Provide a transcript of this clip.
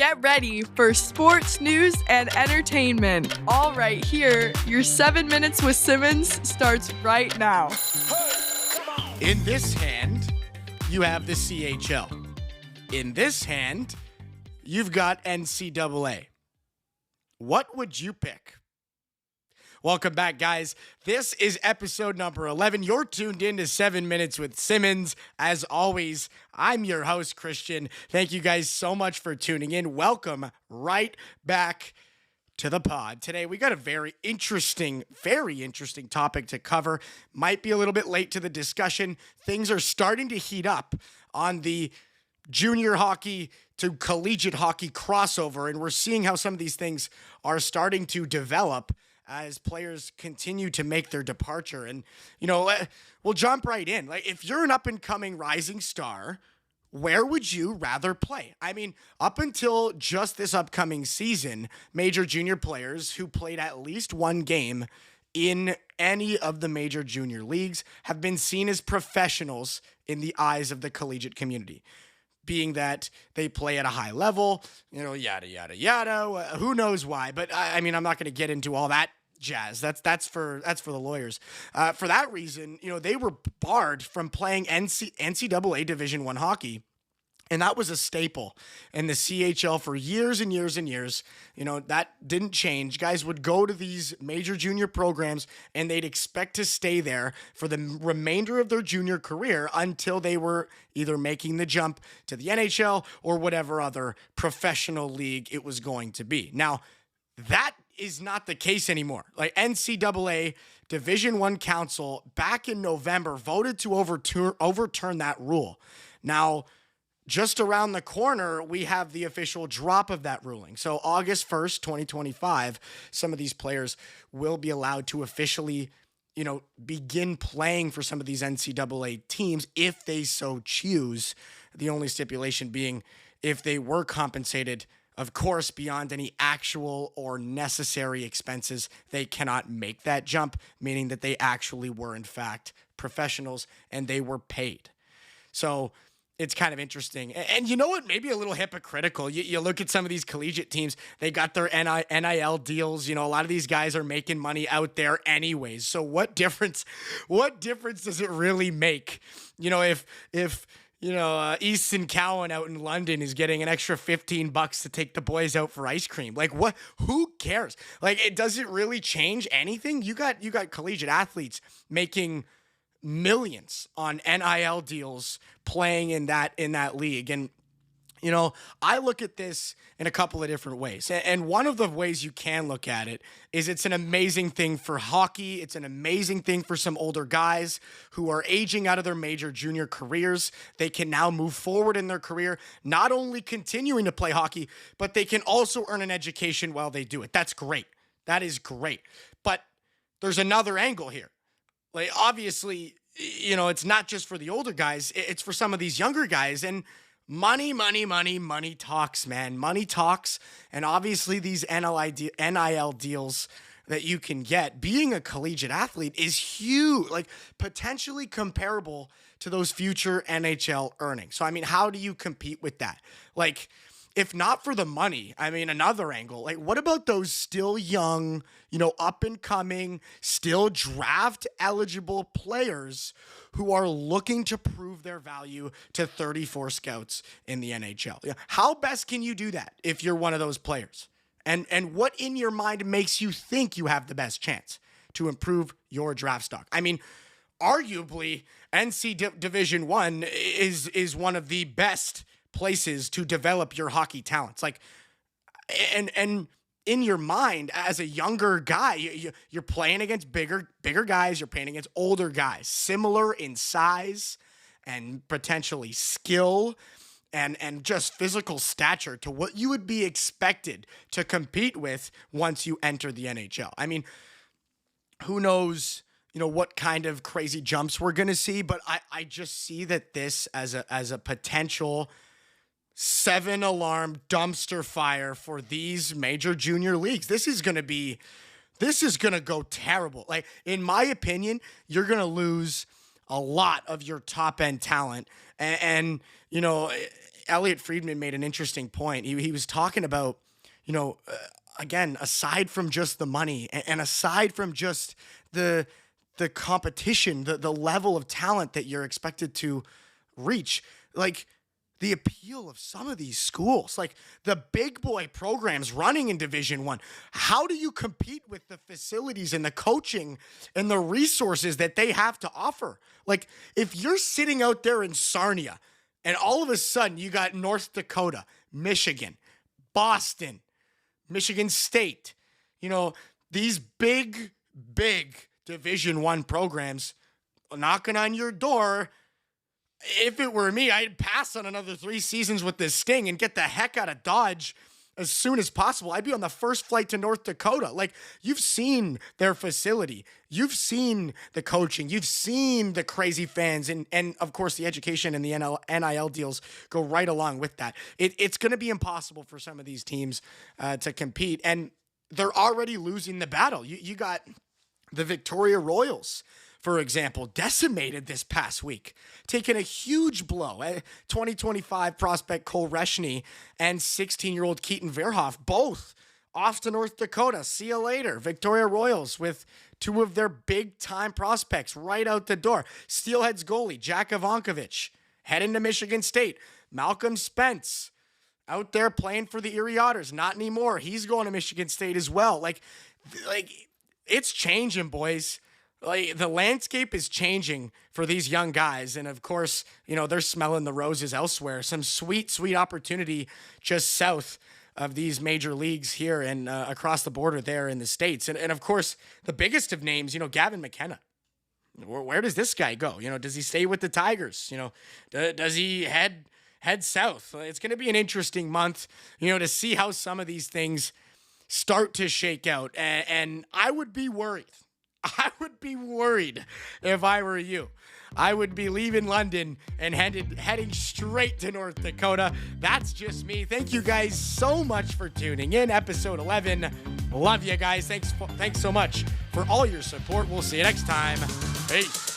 Get ready for sports news and entertainment. All right, here, your 7 minutes with Simmons starts right now. In this hand, you have the CHL. In this hand, you've got NCAA. What would you pick? Welcome back, guys. This is episode number 11. You're tuned in to 7 Minutes with Simmons. As always, I'm your host, Christian. Thank you guys so much for tuning in. Welcome right back to the pod. Today, we got a very interesting topic to cover. Might be a little bit late to the discussion. Things are starting to heat up on the junior hockey to collegiate hockey crossover, and we're seeing how some of these things are starting to develop as players continue to make their departure. And, we'll jump right in. Like, if you're an up-and-coming rising star, where would you rather play? I mean, up until just this upcoming season, major junior players who played at least one game in any of the major junior leagues have been seen as professionals in the eyes of the collegiate community, being that they play at a high level, yada, yada, yada. Who knows why? But I'm not going to get into all that jazz. That's for the lawyers. For that reason, they were barred from playing NCAA Division I hockey. And that was a staple in the CHL for years and years and years. That didn't change. Guys would go to these major junior programs and they'd expect to stay there for the remainder of their junior career until they were either making the jump to the NHL or whatever other professional league it was going to be. Now, that is not the case anymore. Like, NCAA Division I Council back in November voted to overturn that rule. Now, just around the corner, we have the official drop of that ruling. So August 1st, 2025, some of these players will be allowed to officially, begin playing for some of these NCAA teams if they so choose. The only stipulation being if they were compensated, of course, beyond any actual or necessary expenses, they cannot make that jump, meaning that they actually were, in fact, professionals and they were paid. So it's kind of interesting. And you know what? Maybe a little hypocritical. You look at some of these collegiate teams, they got their NIL deals. A lot of these guys are making money out there anyways. So what difference does it really make? If Easton Cowan out in London is getting an extra $15 to take the boys out for ice cream. Like, what? Who cares? Like, it doesn't really change anything. You got collegiate athletes making millions on NIL deals playing in that league. And, I look at this in a couple of different ways. And one of the ways you can look at it is it's an amazing thing for hockey. It's an amazing thing for some older guys who are aging out of their major junior careers. They can now move forward in their career, not only continuing to play hockey, but they can also earn an education while they do it. That's great. That is great. But there's another angle here. Like, obviously, it's not just for the older guys. It's for some of these younger guys. And money talks, man. Money talks. And obviously these NIL deals that you can get, being a collegiate athlete is huge, like potentially comparable to those future NHL earnings. So, how do you compete with that? Like, if not for the money, another angle, like, what about those still young, up and coming, still draft eligible players who are looking to prove their value to 34 scouts in the NHL? How best can you do that if you're one of those players? And what in your mind makes you think you have the best chance to improve your draft stock? Arguably, NC Division I is one of the best places to develop your hockey talents. Like, and in your mind, as a younger guy, you're playing against bigger guys. You're playing against older guys, similar in size and potentially skill and just physical stature to what you would be expected to compete with once you enter the NHL. Who knows, what kind of crazy jumps we're going to see, but I just see that this as a potential 7-alarm dumpster fire for these major junior leagues. This is going to go terrible. Like, in my opinion, you're going to lose a lot of your top end talent. And Elliot Friedman made an interesting point. He was talking about, again, aside from just the money and aside from just the competition, the level of talent that you're expected to reach, like the appeal of some of these schools, like the big boy programs running in Division I. How do you compete with the facilities and the coaching and the resources that they have to offer? Like if you're sitting out there in Sarnia and all of a sudden you got North Dakota, Michigan, Boston, Michigan State, these big Division I programs knocking on your door. If it were me, I'd pass on another 3 seasons with this Sting and get the heck out of Dodge as soon as possible. I'd be on the first flight to North Dakota. Like, you've seen their facility. You've seen the coaching. You've seen the crazy fans. And of course, the education and the NIL deals go right along with that. It's going to be impossible for some of these teams to compete. And they're already losing the battle. You got the Victoria Royals, for example, decimated this past week, taking a huge blow. 2025 prospect Cole Reshny and 16-year-old Keaton Verhoff, both off to North Dakota. See you later. Victoria Royals with 2 of their big-time prospects right out the door. Steelheads goalie Jack Ivankovich heading to Michigan State. Malcolm Spence out there playing for the Erie Otters. Not anymore. He's going to Michigan State as well. Like it's changing, boys. Like the landscape is changing for these young guys. And of course, they're smelling the roses elsewhere. Some sweet, sweet opportunity just south of these major leagues here and across the border there in the States. And of course, the biggest of names, Gavin McKenna. Where does this guy go? Does he stay with the Tigers? Does he head south? It's going to be an interesting month, to see how some of these things start to shake out. And I would be worried. I would be worried if I were you. I would be leaving London and heading straight to North Dakota. That's just me. Thank you guys so much for tuning in. Episode 11. Love you guys. Thanks so much for all your support. We'll see you next time. Peace.